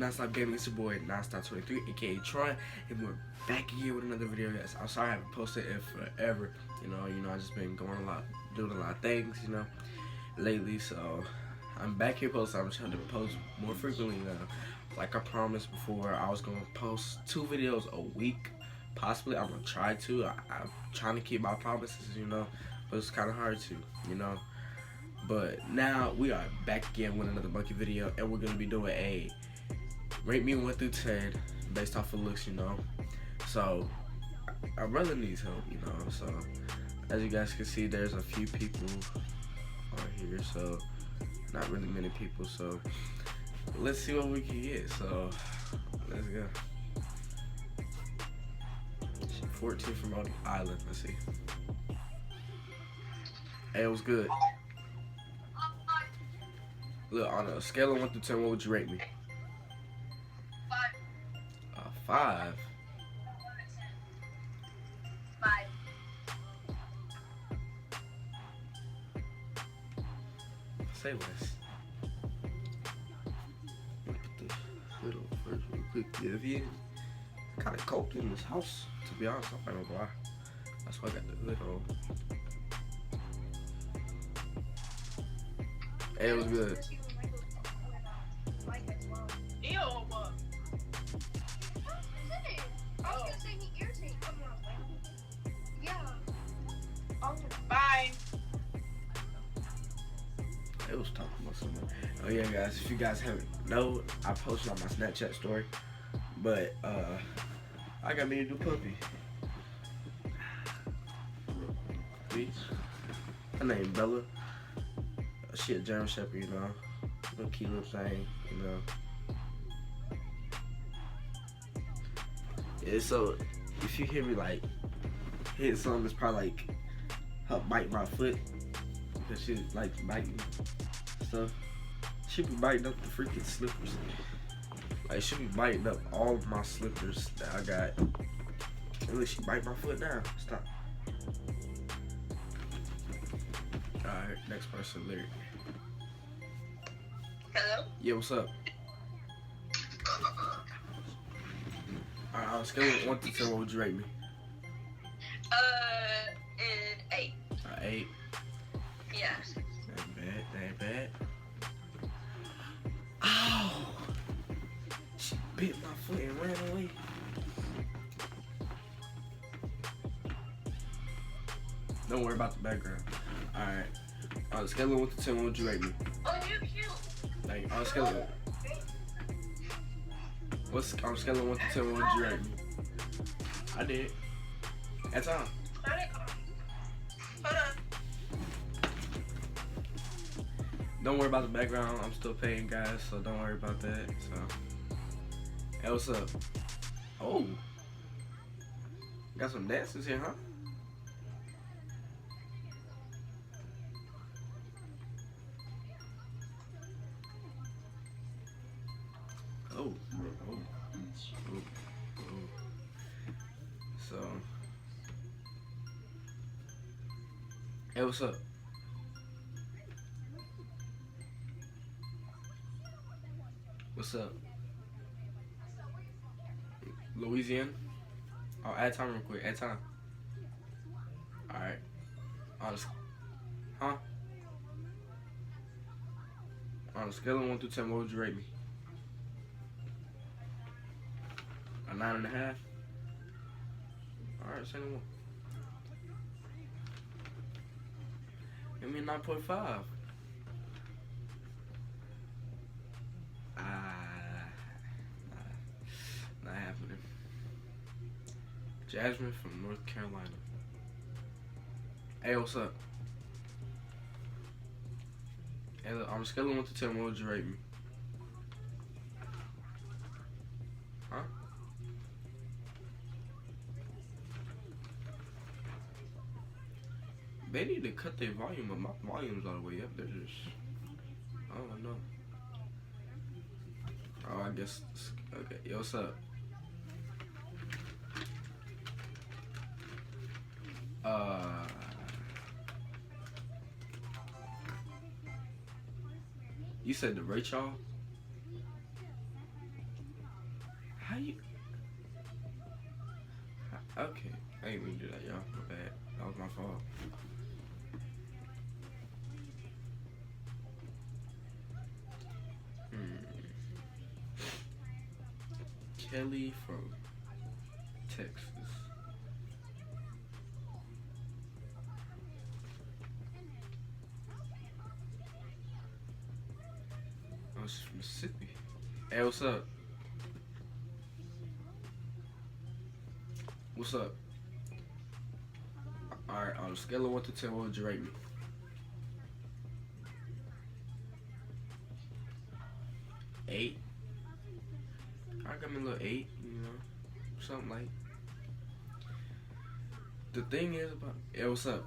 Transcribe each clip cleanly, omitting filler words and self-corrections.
Nonstop Gaming? It's your boy Nonstop23, aka Troy, and we're back again with another video. Guys, I'm sorry I haven't posted in forever. You know, I just been going a lot, doing a lot of things, lately. So I'm back here posting. I'm trying to post more frequently now. Like I promised before, I was gonna post 2 videos a week. Possibly, I'm gonna try to. I'm trying to keep my promises, but it's kind of hard to, But now we are back again with another monkey video, and we're gonna be doing a rate me 1 through 10 based off of looks, So our brother needs help, So as you guys can see, there's a few people on here, so not really many people. So let's see what we can get. So let's go. 14 from Rhode Island. Let's see. Hey, it was good. Look, on a scale of 1 through 10, what would you rate me? 5. 5. Say less. Put this little first real quick. Yeah, kind of cold in this house, to be honest. I'm not gonna lie. That's why I got the hood on. Hey, it was good. Ew. I was gonna say he irritates. Come on, yeah. Bye. It was talking about something. Oh yeah, guys. If you guys haven't know, I posted on my Snapchat story, but I got me a new puppy. Her name Bella. She a German Shepherd, little cute little thing, Yeah, so if you hear me like hit something, it's probably like her bite my foot because she likes biting stuff. She be biting up the freaking slippers. Like she be biting up all of my slippers that I got. And look, she bite my foot now. Stop. Alright, next person, Lyric. Hello? Yeah, what's up? Alright, on a scale of 1 to 10, what would you rate me? An 8. 8. Yeah. That ain't bad. Ow! She bit my foot and ran away. Don't worry about the background. Alright. On a scale of 1 to 10, what would you rate me? Oh, you're cute. Like, on a scale of... on a scale of 1 to 10, what would you rate me? I did. That's all. Hold on. Don't worry about the background. I'm still paying, guys, so don't worry about that. So, hey, what's up? Oh, got some dancers here, huh? Oh. So, hey, what's up? What's up? Louisiana? Oh, add time real quick. Add time. Alright. Huh? On a scale of 1 through 10, what would you rate me? A 9.5? Alright, say no more. Give me a 9.5. Not happening. Jasmine from North Carolina. Hey, what's up? Hey, look, on a scale of 1 to 10, what would you rate me? Huh? They need to cut their volume up. My volume's all the way up. They're just... I don't know. Oh, I guess... Okay, yo, what's up? You said to rate y'all? Okay, I ain't mean to do that, y'all. My bad. That was my fault. Kelly from Texas. Oh, she's from Mississippi. Hey, what's up? What's up? Alright, on a scale of 1 to 10, what would you rate me? 8. I got me a little 8, you know, something like. The thing is about, hey, what's up?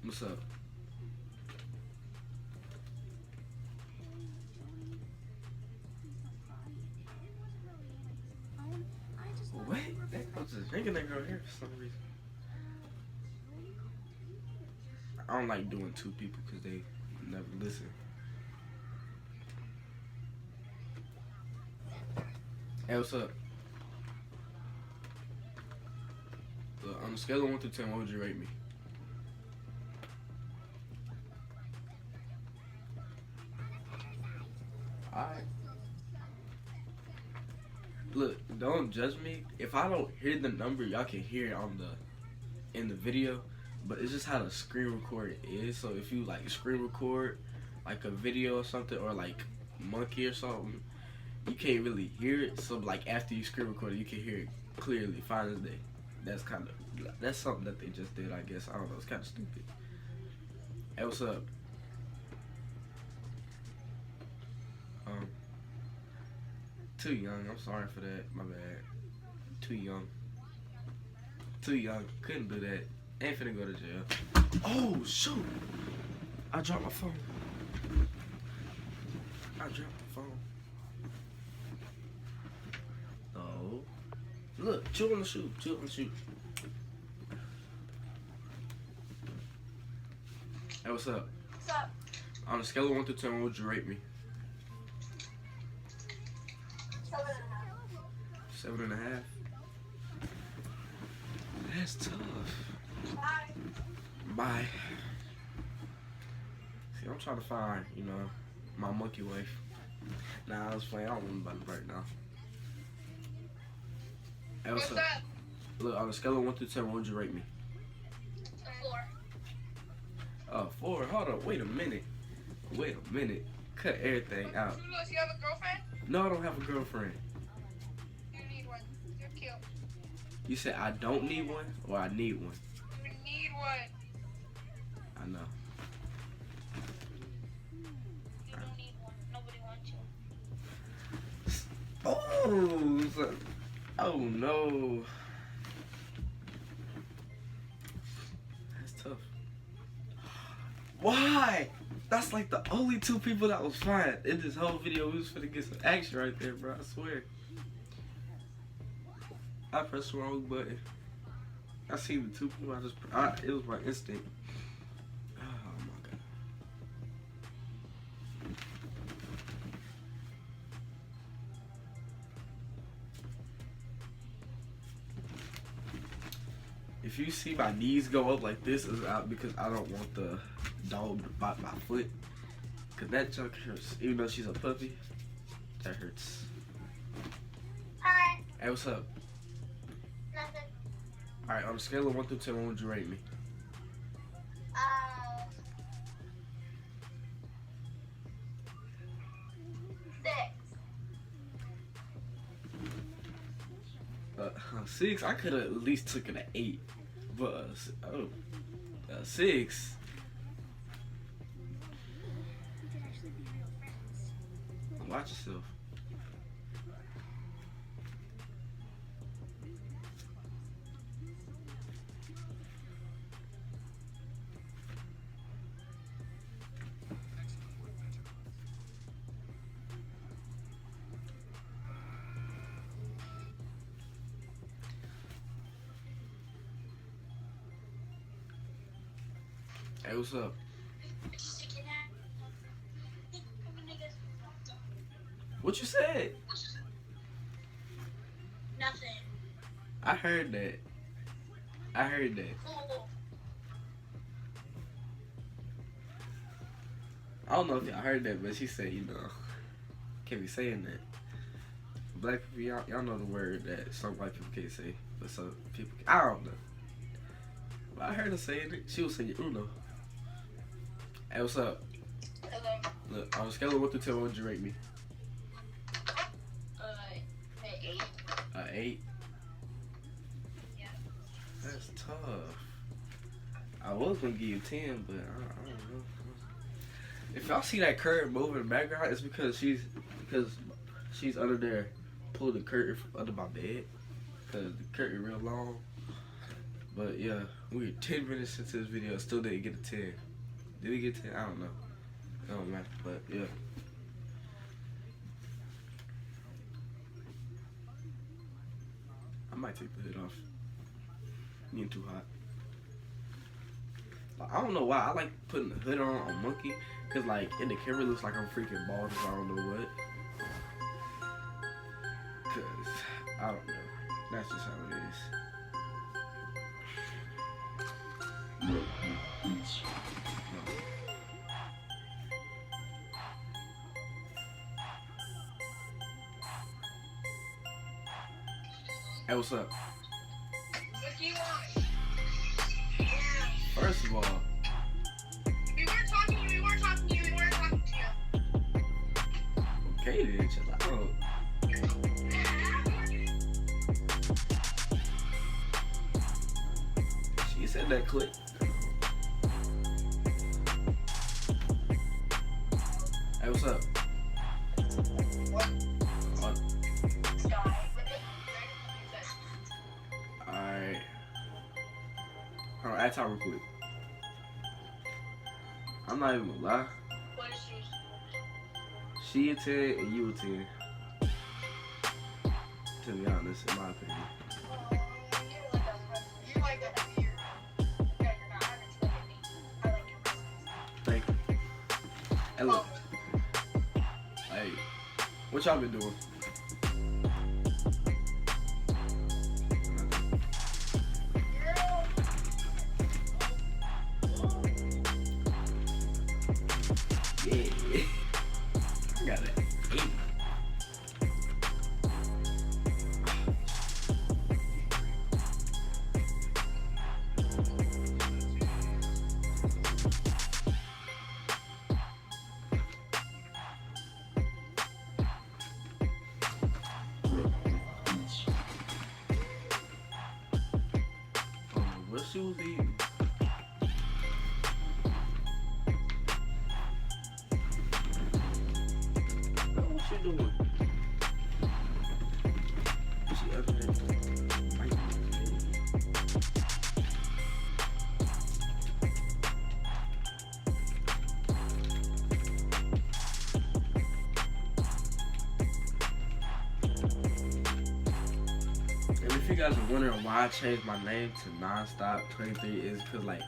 What's up? What? I was just thinking that girl here for some reason. I don't like doing 2 people because they never listen. Hey, what's up? Look, on a scale of 1 to 10, what would you rate me? Alright. Look, don't judge me. If I don't hear the number, y'all can hear it on in the video. But it's just how the screen record is. So if you like screen record like a video or something, or like Monkey or something, you can't really hear it. So like after you screen record it, you can hear it clearly, fine as day. That's something that they just did, I guess. I don't know. It's kind of stupid. Hey, what's up? Too young. I'm sorry for that. My bad. Too young. Too young. Couldn't do that. Ain't finna go to jail. Oh, shoot. I dropped my phone. Oh. Look, chew on the shoe. Chew on the shoe. Hey, what's up? What's up? On a scale of 1 to 10, what would you rate me? 7.5. 7.5. That's tough. Bye. Bye. See, I'm trying to find, you know, my monkey wife. Nah, I was playing. I don't want nobody right now. Hey, what's up? Look, on a scale of 1 to 10, what would you rate me? 4. 4. Hold on. Wait a minute. Cut everything out. Do you have a girlfriend? No, I don't have a girlfriend. You need one. You're cute. You said I don't need one, or I need one? You need one. I know. You don't need one. Nobody wants you. Oh no. That's tough. Why? That's like the only 2 people that was fine in this whole video. We was finna get some action right there, bro. I swear. I pressed the wrong button. I seen the 2 people. It was my instinct. Oh my god. If you see my knees go up like this, it's out because I don't want the dog to bite my foot. Cause that junk hurts. Even though she's a puppy, that hurts. Hi. Hey, what's up? Nothing. Alright, on a scale of 1 to 10, what would you rate me? 6. 6. I could have at least took it at 8. But, 6. Watch yourself. Hey, what's up? What you said? Nothing. I heard that. I heard that. Cool. I don't know if y'all heard that, but she said, you know, can't be saying that. Black people, y'all know the word that some white people can't say, but some people, I don't know. But I heard her saying it. She was saying Uno. Hey, what's up? Hello. Look, on a scale of 1 through 10, what would you rate me? An 8. 8? Yeah. That's tough. I was gonna give you 10, but I don't know. If y'all see that curtain moving in the background, it's because she's under there pulling the curtain under my bed. Cause the curtain real long. But yeah, we're 10 minutes into this video, still didn't get a 10. Did we get 10? I don't know. It don't matter, but yeah. I might take the hood off. Getting too hot. Like, I don't know why I like putting the hood on Monkey, cause like in the camera it looks like I'm freaking bald as I don't know what. Cause I don't know. That's just how it is. Hey, what's up? What do you want? First of all, We weren't talking to you. We weren't talking to you. We weren't talking to you. okay then, chill out. She said that quick. Hey, what's up? What? Sky. Alright. Hold on, add time real quick. I'm not even gonna lie. What is she? She a 10 and you a 10. To be honest, in my opinion. You like that weird. Yeah, you're not having to look at me. I like your business. Thank you. Hey, look. Hey, what y'all been doing? Yeah. I got it. 8. What she was eating? What she doing? She up there. And if you guys are wondering why I changed my name to Nonstop 23, is because like,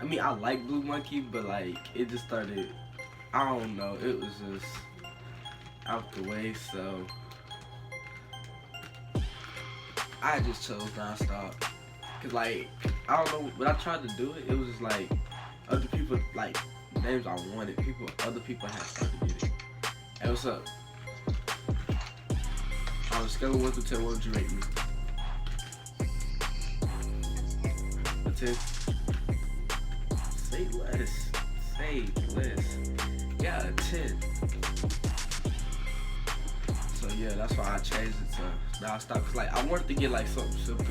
I mean I like Blue Monkey, but like it just started, I don't know, it was just out the way, so I just chose Nonstop. Cause like, I don't know, when I tried to do it, it was just like other people, like names I wanted, other people had started to get it. Hey, what's up? On a scale of 1 to 10, what would you rate me? A 10? Say less. Say less. Yeah, a 10. So yeah, that's why I changed it to Nonstop. Cause like I wanted to get like something simple,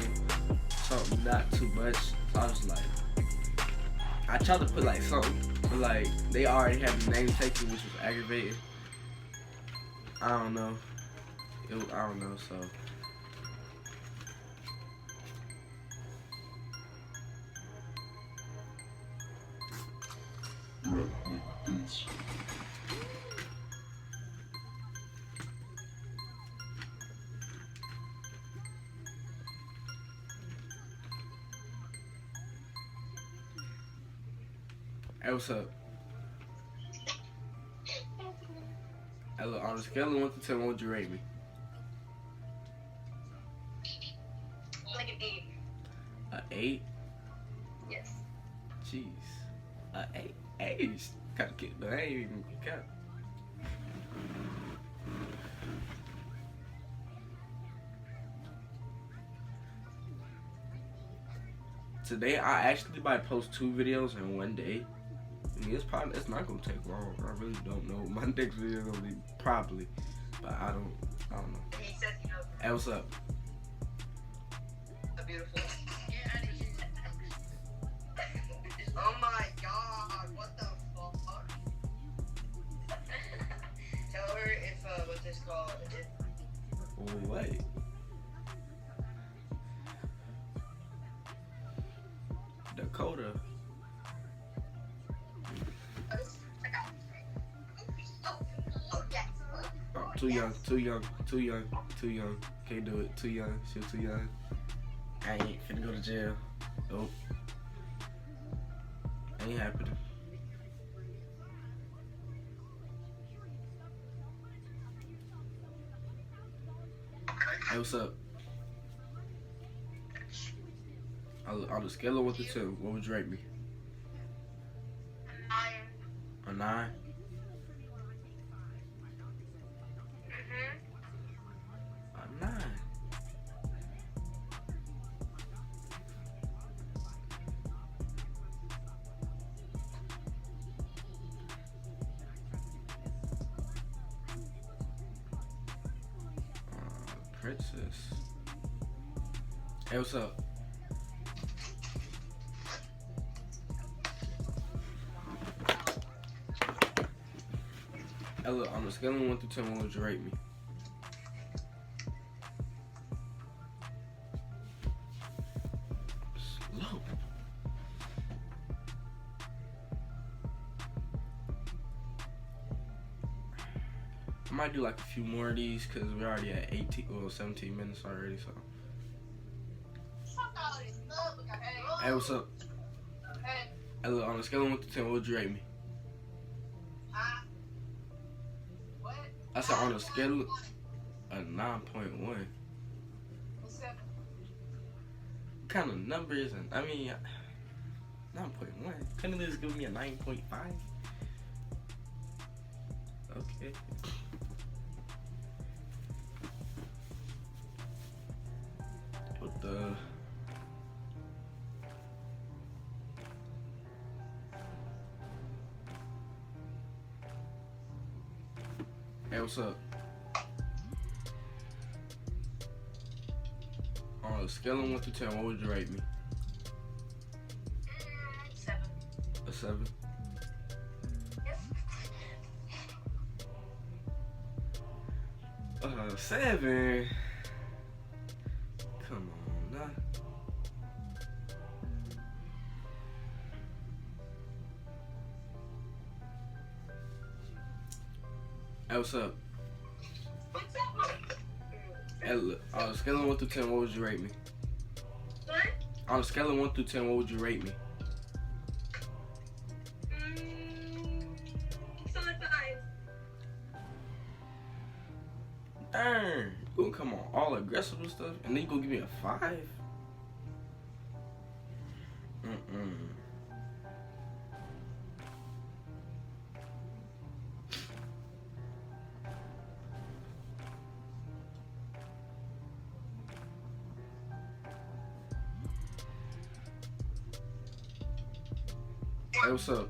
something not too much. So I was like, I tried to put like something, but like they already had the name taken, which was aggravating. I don't know. I don't know. So. Hey, what's up? Hey, look, on a scale of 1 to 10, what would you rate me? Like an 8. A 8? Yes. Jeez. A 8? 8 is kind of cute, but I ain't even count. Today, I actually might post 2 videos in one day. I mean, it's not gonna take long. I really don't know. My next video is gonna be probably, but I don't know. He says, you know, Hey, what's up? a beautiful. Oh my god, what the fuck? Tell her if, what's this called? Oh, wait. Dakota. Oh, too young. Can't do it. Too young. She too young. I ain't finna go to jail. Nope. Ain't happening. Hey, what's up? On the scale of 1 to 10, what would you rate me? 9. A 9? A 9. Princess. Hey, what's up? Hey, look, on the scale of 1 to 10, what would you rate me? Slow. I might do like a few more of these because we're already at 17 minutes already, so. Hey, what's up? Hey, look, on a scale of 1 to 10, what would you rate me? What? I said on a scale of a 9.1. What kind of numbers? And I mean, 9.1. Couldn't you just give me a 9.5? Okay. What the? Hey, what's up? On a scale of 1 to 10, what would you rate me? 7. A 7? Yes. 7? Come on, nah. Hey, what's up? What's up? Hey, look, on a scale of 1 to 10, what would you rate me? What? On a scale of 1 to 10, what would you rate me? 5. Darn, you gonna come on all aggressive and stuff, and then you gonna give me a 5? Hey, what's up?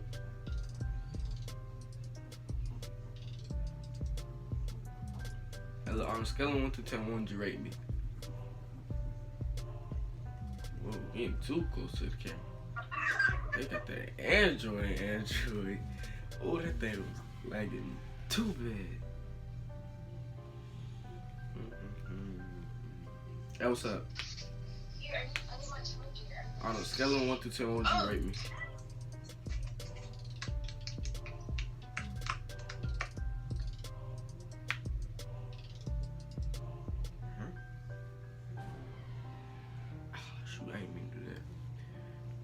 Hey, look, on a scale of 1 to 10, what would you rate me? Whoa, getting too close to the camera. They got that Android. Oh, that thing was lagging too bad. Hey, what's up? On a scale of 1 to 10, what would you rate me? Shoot, I ain't mean to do that.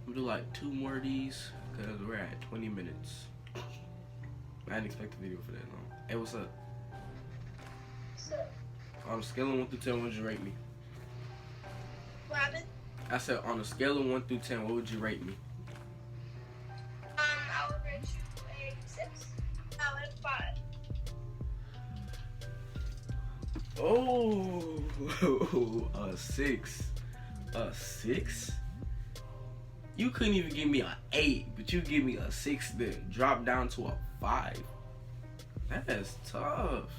I'm gonna do like 2 more of these because we're at 20 minutes. I didn't expect the video for that long. Hey, what's up? On a scale of 1 through 10, what would you rate me? What happened? I said on a scale of 1 through 10, what would you rate me? I would rate you a 6 out of 5. Oh, a 6. A 6? You couldn't even give me an 8, but you give me a 6, then drop down to a 5. That's tough.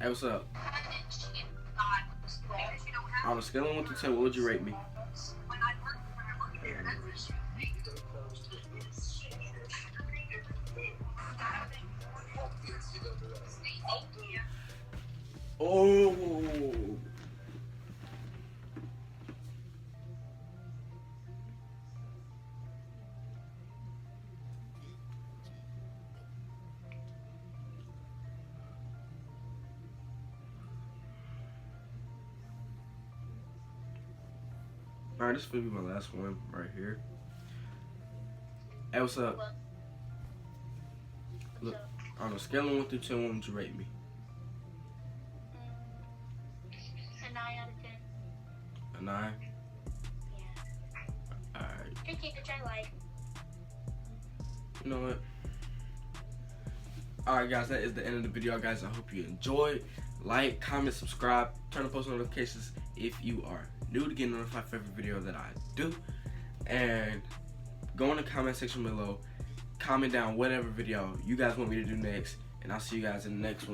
Hey, what's up? On a scale of 1 to 10, what would you rate me? Oh. Alright, this will be my last one right here. Hey, what's up? Look, on a scale of 1 through 10, what would you rate me? A 9 out of 10. A 9? Yeah. Alright. Thank you, which I like. You know what? Alright, guys, that is the end of the video, guys. I hope you enjoyed. Like, comment, subscribe, turn on post notifications if you are new to get notified for every video that I do. And go in the comment section below. Comment down whatever video you guys want me to do next. And I'll see you guys in the next one.